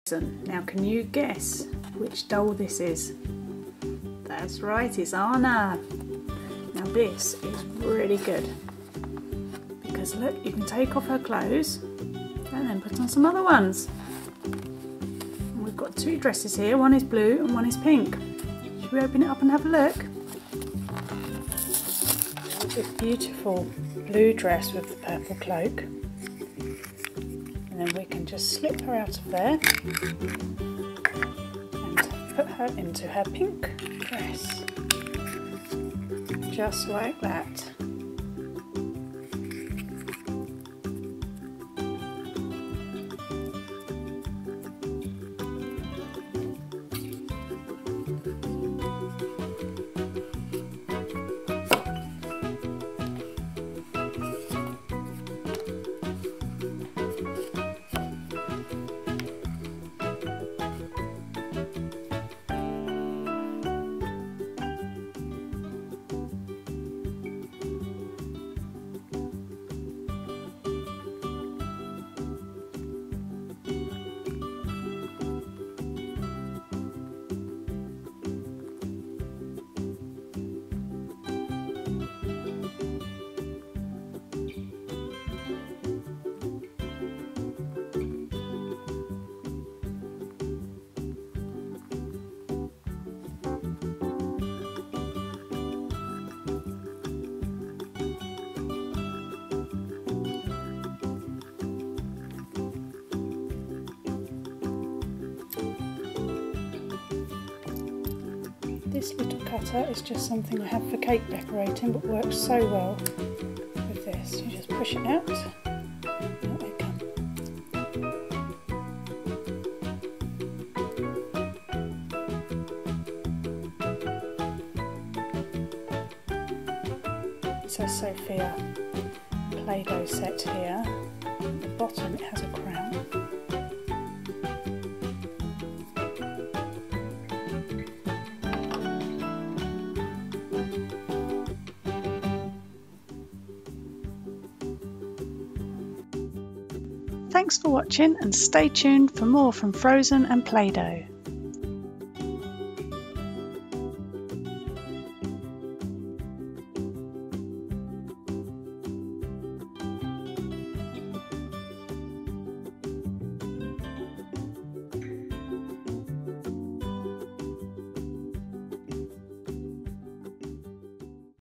Now can you guess which doll this is? That's right, it's Anna. Now this is really good because look, you can take off her clothes and then put on some other ones. And we've got two dresses here, one is blue and one is pink. Should we open it up and have a look? This beautiful blue dress with the purple cloak. And then we can just slip her out of there and put her into her pink dress. Just like that. This little cutter is just something I have for cake decorating, but works so well with this. You just push it out, out they come. It's a Sophia Play-Doh set here. At the bottom it has a crown. Thanks for watching and stay tuned for more from Frozen and Play-Doh.